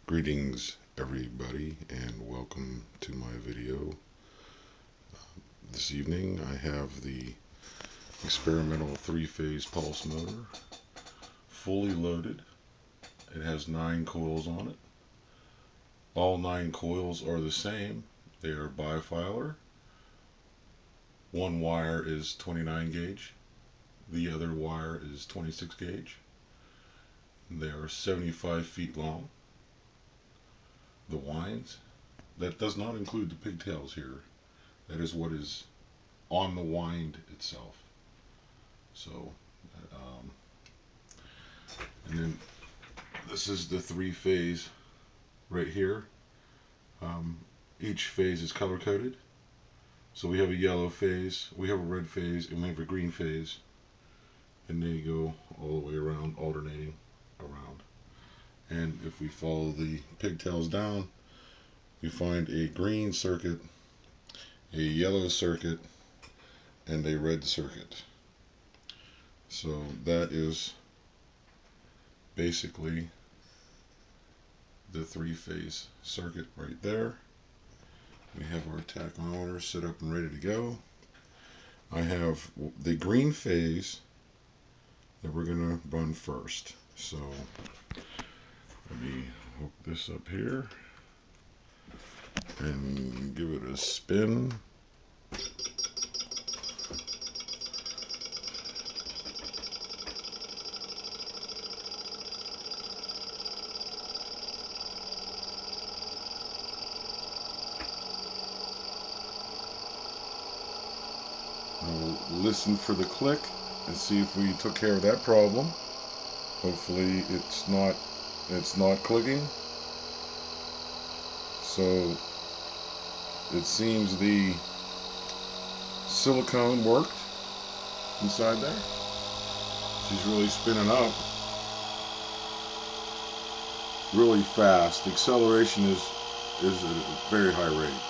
Greetings everybody, and welcome to my video. This evening I have the experimental three-phase pulse motor fully loaded. It has 9 coils on it. All 9 coils are the same. They are bifilar. One wire is 29 gauge. The other wire is 26 gauge. They are 75 feet long. The winds, that does not include the pigtails here. That is what is on the wind itself. So, and then this is the 3-phase right here. Each phase is color coded. So we have a yellow phase, we have a red phase, and we have a green phase. And they go all the way around, alternating around. And if we follow the pigtails down, we find a green circuit, a yellow circuit, and a red circuit. So that is basically the 3-phase circuit right there. We have our tachometer set up and ready to go. I have the green phase that we're going to run first. So let me hook this up here and give it a spin. We'll listen for the click and see if we took care of that problem. Hopefully it's not clicking. So it seems the silicone worked inside there. She's really spinning up really fast. The acceleration is at a very high rate.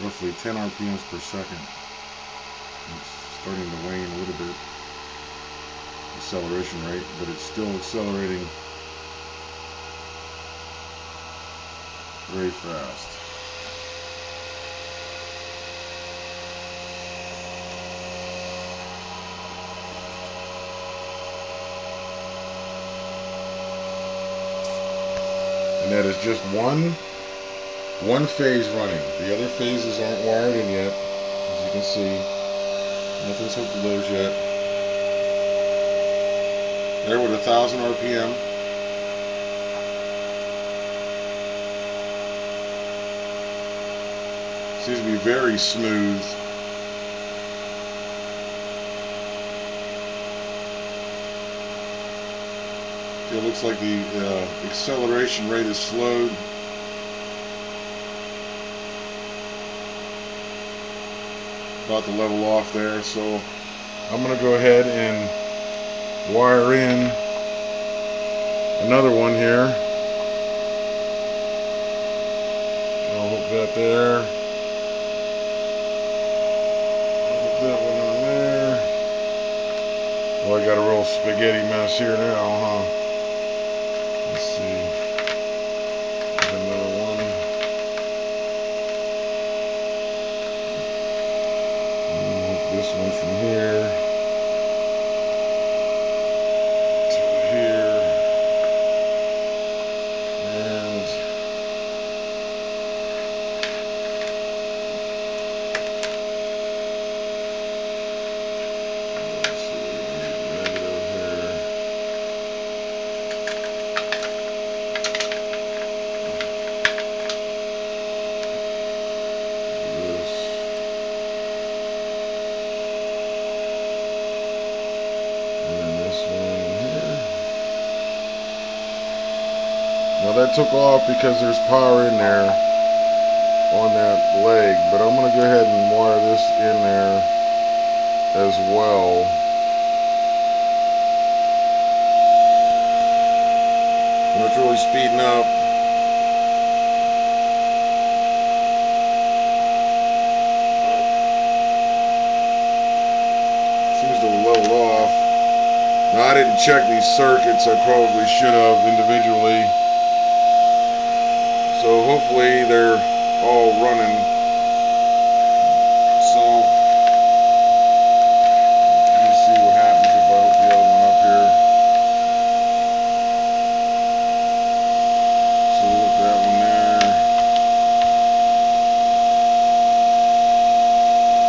Roughly 10 RPMs per second. It's starting to wane a little bit, acceleration rate, but it's still accelerating very fast. And that is just one phase running. The other phases aren't wired in yet, as you can see. Nothing's hooked to those yet. There with 1,000 RPM. Seems to be very smooth. It looks like the acceleration rate is slowed. About to level off there, so I'm going to go ahead and wire in another one here. I'll hook that there. I'll hook that one on there. Oh, I got a real spaghetti mess here now, huh? Let's see. Another one. This one from here to here, and let's see, negative here. Now that took off because there's power in there on that leg, but I'm going to go ahead and wire this in there as well. And it's really speeding up. Now, I didn't check these circuits. I probably should have individually. So hopefully they're all running. So let me see what happens if I hook the other one up here. So we'll hook that one there.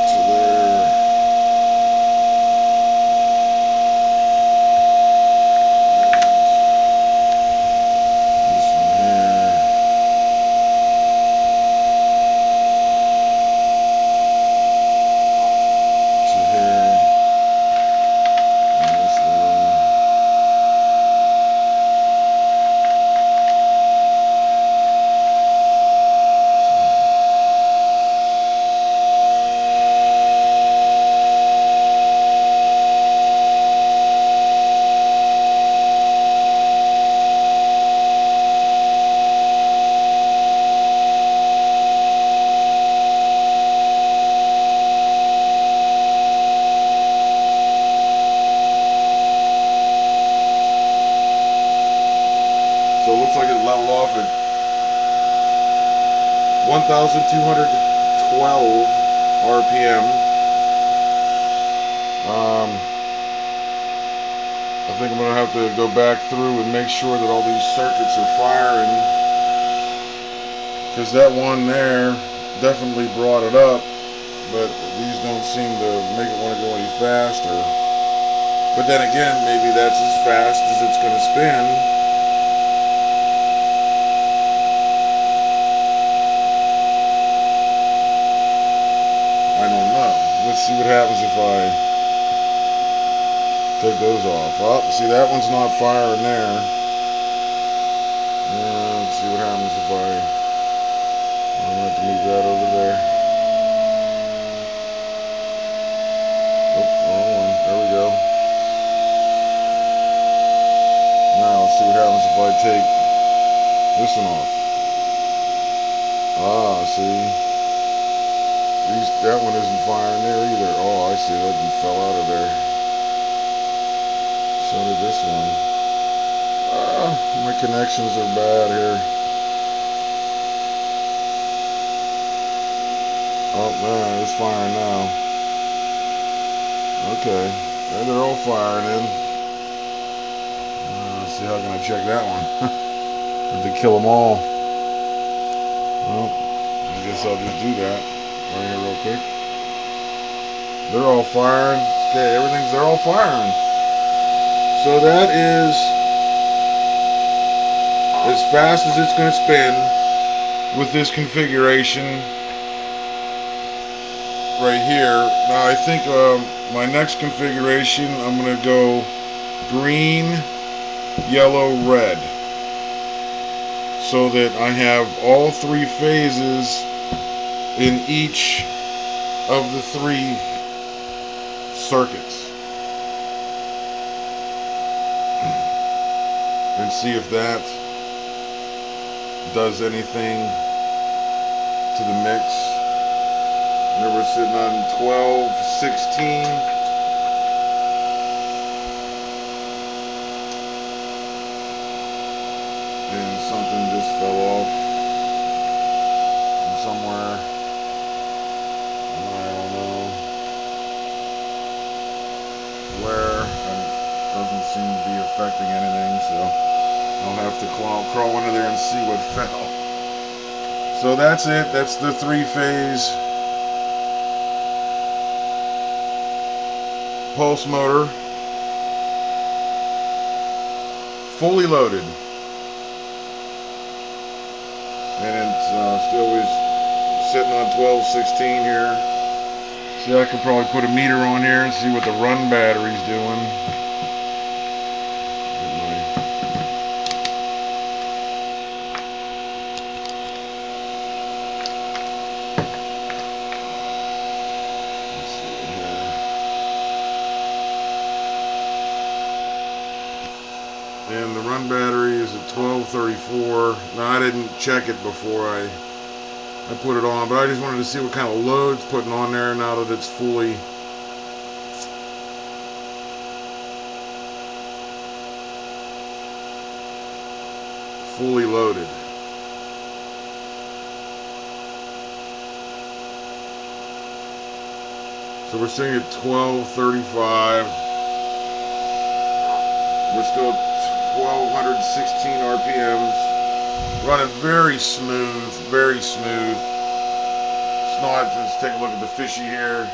To there. This one here. To here. And this one. So it looks like it leveled off at 1,212 RPM. I think I'm going to have to go back through and make sure that all these circuits are firing, because that one there definitely brought it up, but these don't seem to make it want to go any faster. But then again, maybe that's as fast as it's going to spin. I don't know. Let's see what happens if I take those off. Oh, see, that one's not firing there. Let's see what happens if I'm going to have to move that over there. Oh, wrong one. There we go. Now, let's see what happens if I take this one off. Ah, see. That one isn't firing there either. Oh, I see. That one fell out of there. So did this one. My connections are bad here. Oh man, it's firing now. Okay, and they're all firing in. Let's see how can I check that one. Have to kill them all. Well, I guess I'll just do that right here real quick. They're all firing. Okay, they're all firing. So that is as fast as it's going to spin with this configuration right here. Now I think my next configuration, I'm going to go green, yellow, red, so that I have all three phases in each of the three circuits, and see if that does anything to the mix. Remember, we're sitting on 12, 16. And something just fell off from somewhere. I don't know where. It doesn't seem to be affecting anything, so I'll have to crawl into there and see what fell. So that's it. That's the three-phase pulse motor, fully loaded. And it's still is sitting on 12-16 here. See, I could probably put a meter on here and see what the run battery's doing. Let's see here. And the run battery is at 1234. Now, I didn't check it before I put it on, but I just wanted to see what kind of load it's putting on there now that it's fully fully loaded. So we're sitting at 1235. We're still at 1216 RPMs. Running very smooth, very smooth. It's not, let's take a look at the fishy here.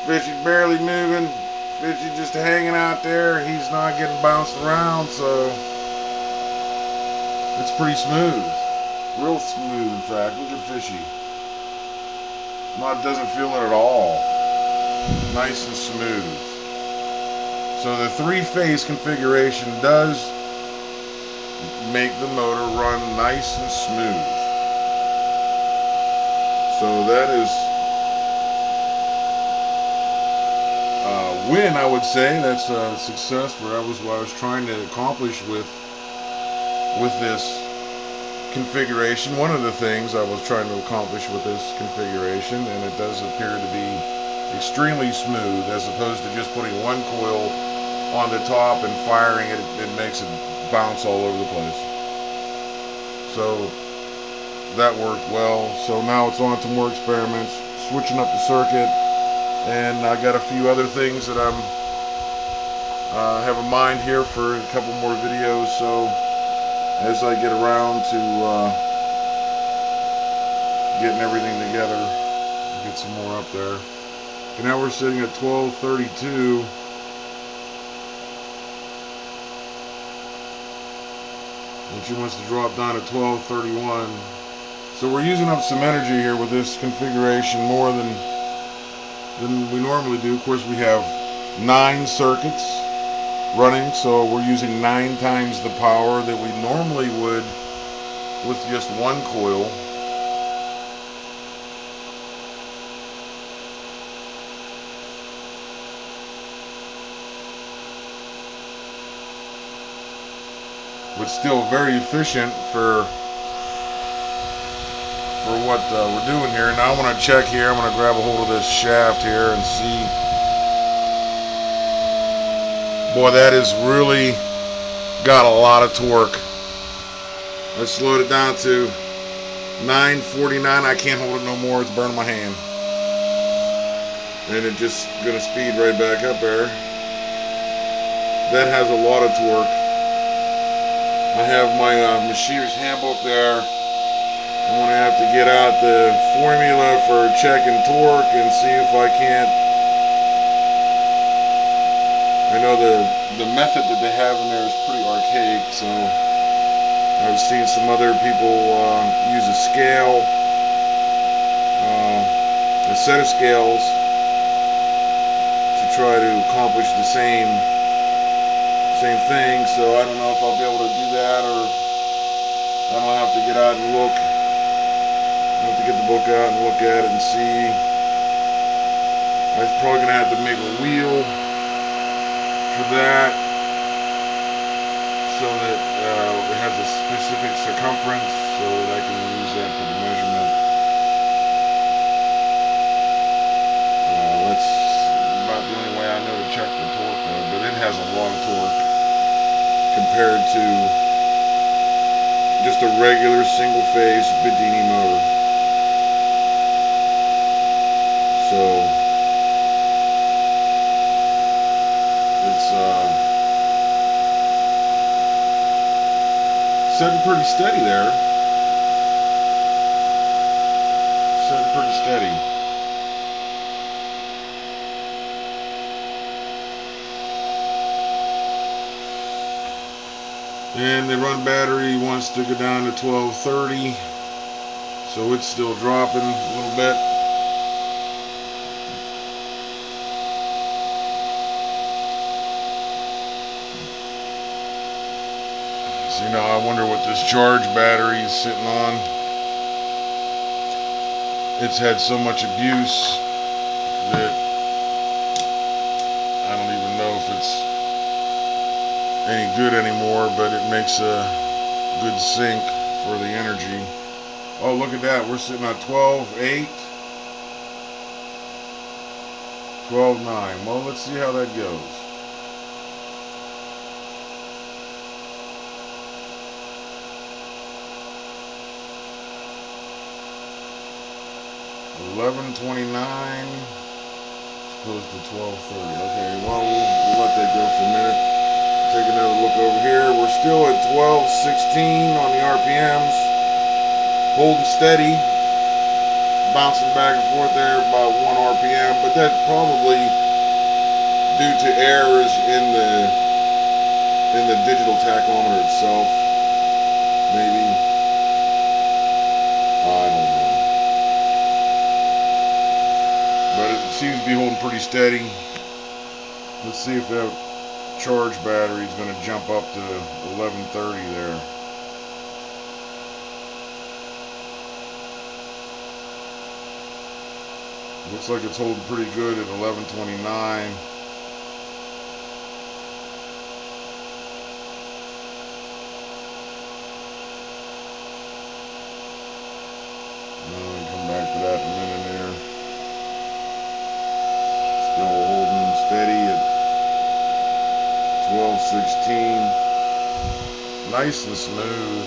Fishy barely moving. Fishy just hanging out there. He's not getting bounced around, so it's pretty smooth. Real smooth, in fact. Look at Fishy. Doesn't feel it at all. Nice and smooth. So the three-phase configuration does make the motor run nice and smooth. So that is a win, I would say. That's a success for what I was trying to accomplish with this configuration. One of the things I was trying to accomplish with this configuration, and it does appear to be extremely smooth, as opposed to just putting one coil on the top and firing it. It makes it bounce all over the place. So that worked well. So now it's on to more experiments, switching up the circuit, and I got a few other things that I'm have in mind here for a couple more videos. So as I get around to getting everything together, get some more up there. And now we're sitting at 1232. And she wants to drop down to 1231. So we're using up some energy here with this configuration, more than we normally do. Of course, we have 9 circuits running, so we're using 9 times the power that we normally would with just one coil. But still very efficient for what we're doing here. Now I want to check here. I'm going to grab a hold of this shaft here and see. Boy, that has really got a lot of torque. Let's slow it down to 949. I can't hold it no more. It's burning my hand. And it's just going to speed right back up there. That has a lot of torque. I have my machiner's handbook there. I'm going to have to get out the formula for checking torque and see if I can't. I know the method that they have in there is pretty archaic, so I've seen some other people use a scale, a set of scales to try to accomplish the same thing. So I don't know if I'll be able to do that, or I'm gonna have to get out and look. I have to get the book out and look at it and see. I'm probably gonna have to make a wheel for that, so that it has a specific circumference, so that I can use that for the measurement. That's about the only way I know to check the torque, though. But it has a lot of torque compared to just a regular single-phase Bedini motor. So it's setting pretty steady there. Setting pretty steady. And the run battery wants to go down to 1230, so it's still dropping a little bit. So now I wonder what this charge battery is sitting on. It's had so much abuse that I don't even know if it's any good anymore, but it makes a good sink for the energy. Oh, look at that. We're sitting at 12.8, 12.9. Well, let's see how that goes. 11:29, close to 12:30. Okay, well, we'll let that go for a minute. Take another look over here. We're still at 12:16 on the RPMs, holding steady, bouncing back and forth there about 1 RPM, but that's probably due to errors in the digital tachometer itself. Maybe. I don't know. But it seems to be holding pretty steady. Let's see if that charge battery is going to jump up to 11:30 there. Looks like it's holding pretty good at 11:29. Come back to that in a minute here. Still holding steady at 12:16. Nice and smooth.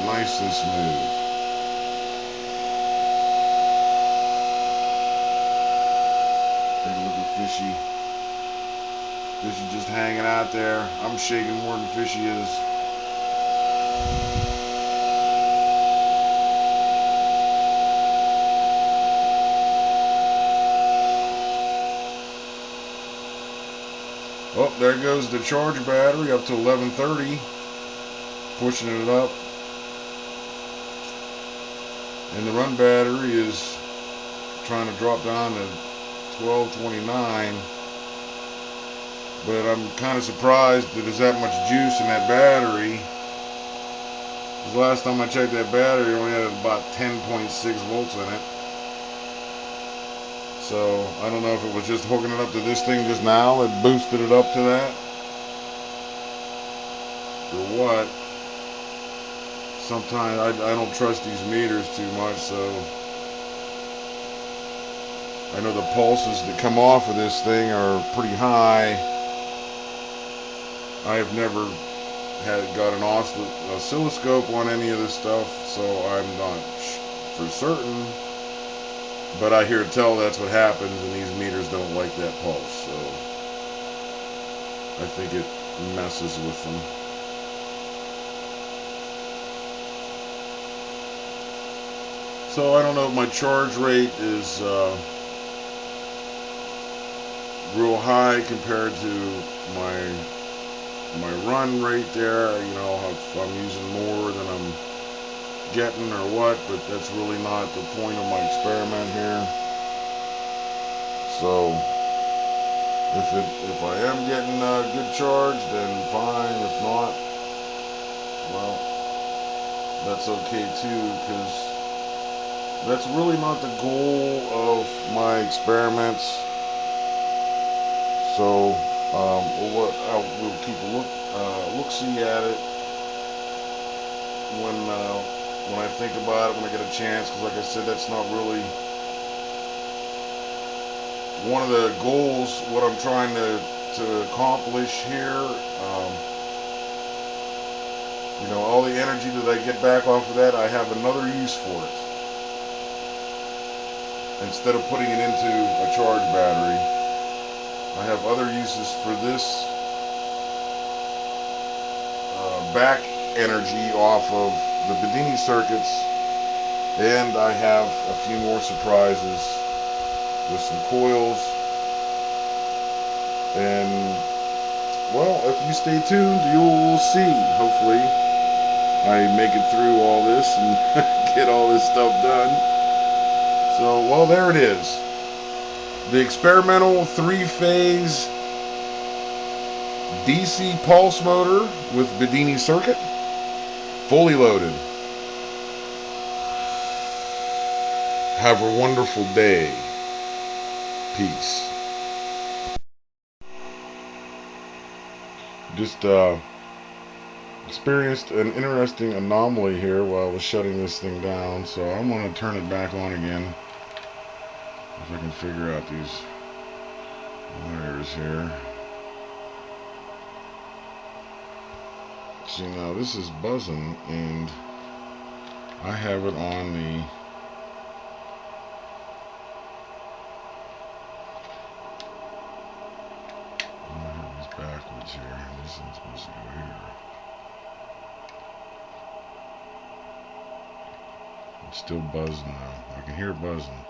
Nice and smooth. Take a look at Fishy. Fishy just hanging out there. I'm shaking more than Fishy is. Oh, there goes the charge battery up to 11:30, pushing it up. And the run battery is trying to drop down to 12:29. But I'm kind of surprised that there's that much juice in that battery. Because last time I checked that battery, it only had about 10.6 volts in it. So I don't know if it was just hooking it up to this thing just now that boosted it up to that, or what. Sometimes I don't trust these meters too much, so I know the pulses that come off of this thing are pretty high. I have never got an oscilloscope on any of this stuff, so I'm not for certain. But I hear tell that's what happens, and these meters don't like that pulse, so I think it messes with them. So I don't know if my charge rate is real high compared to my run rate there. You know, if I'm using more than I'm getting or what, but that's really not the point of my experiment here. So if I am getting a good charge, then fine. If not, well, that's okay too, because that's really not the goal of my experiments. So we'll keep a look-see at it when I think about it, when I get a chance, because like I said, that's not really one of the goals, what I'm trying to accomplish here. You know, all the energy that I get back off of that, I have another use for it. Instead of putting it into a charge battery, I have other uses for this back energy off of the Bedini circuits, and I have a few more surprises with some coils. And well, if you stay tuned, you'll see. Hopefully I make it through all this and get all this stuff done. So, well, there it is. The experimental 3-phase DC pulse motor with Bedini circuit, fully loaded. Have a wonderful day. Peace. Just experienced an interesting anomaly here while I was shutting this thing down, so I'm going to turn it back on again. If I can figure out these wires here. See, now this is buzzing, and I have it on the backwards here. This is supposed to go here. It's still buzzing though. I can hear it buzzing.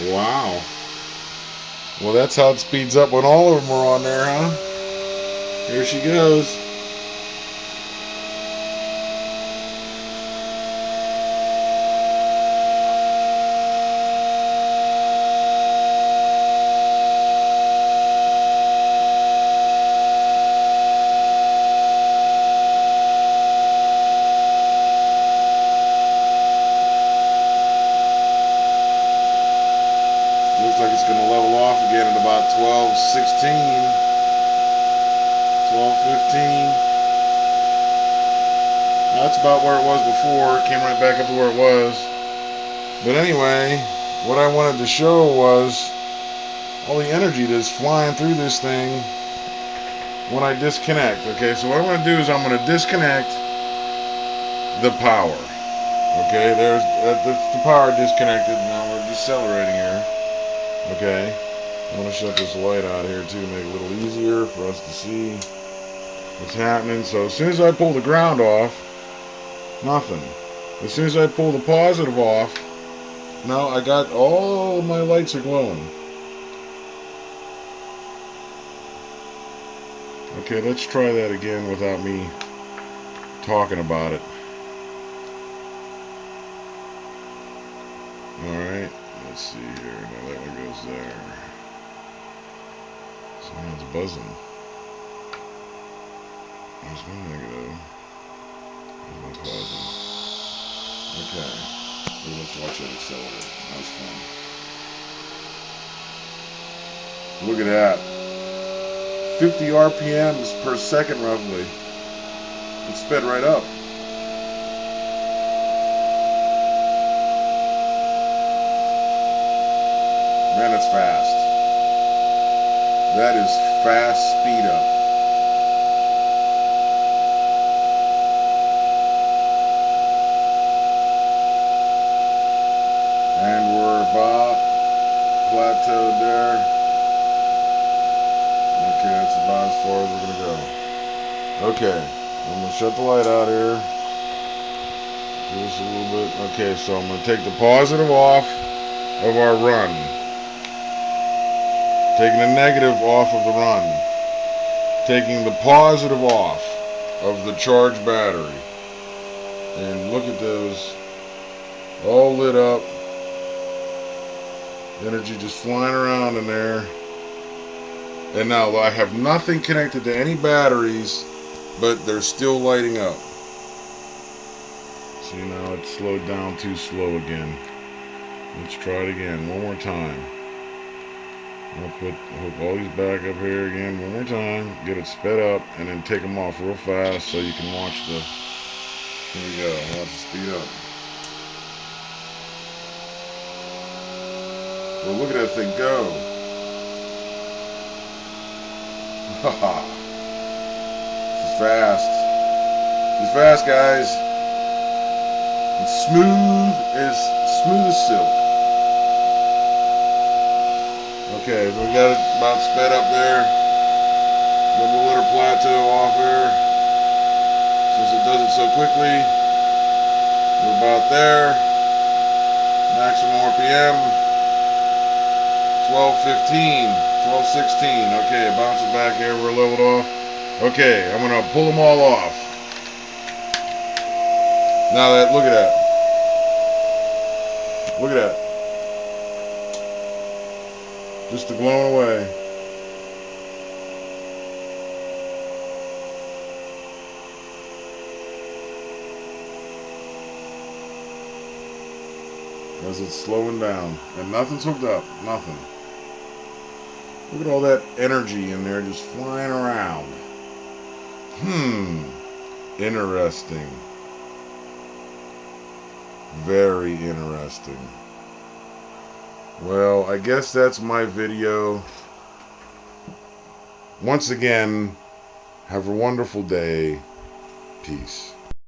Wow. Well, that's how it speeds up when all of them are on there, huh? Here she goes. Looks like it's going to level off again at about 12:16, 12:15. That's about where it was before. It came right back up to where it was. But anyway, what I wanted to show was all the energy that's flying through this thing when I disconnect. Okay, so what I'm going to do is I'm going to disconnect the power. Okay, there's the power disconnected. Now we're decelerating here. Okay, I'm going to shut this light out here too, make it a little easier for us to see what's happening. So as soon as I pull the ground off, nothing. As soon as I pull the positive off, now I got all of my lights are glowing. Okay, let's try that again without me talking about it. Alright, let's see here. Now that one goes there. So now it's buzzing. There's one negative. There's one positive. Okay. So let's watch it accelerate. That's fun. Look at that. 50 RPMs per second roughly. It sped right up. Man, it's fast. That is fast speed up. And we're about plateaued there. Okay, that's about as far as we're going to go. Okay, I'm going to shut the light out here. Give us a little bit. Okay, so I'm going to take the positive off of our run. Taking the negative off of the run. Taking the positive off of the charged battery. And look at those. All lit up. Energy just flying around in there. And now I have nothing connected to any batteries, but they're still lighting up. See, now it's slowed down too slow again. Let's try it again one more time. I'll hook all these back up here again one more time, get it sped up, and then take them off real fast so you can watch the, here we go, watch it speed up. Well, look at that thing go. Haha. This is fast. This is fast, guys. It's smooth as silk. Okay, we got it about sped up there. Then we'll let her plateau off here. Since it does it so quickly, we're about there. Maximum RPM, 12:15, 12:16. Okay, bounce it back here. We're leveled off. Okay, I'm gonna pull them all off. Now that, look at that. Look at that. Just a glowing away. As it's slowing down. And nothing's hooked up. Nothing. Look at all that energy in there just flying around. Interesting. Very interesting. Well, I guess that's my video. Once again, have a wonderful day. Peace.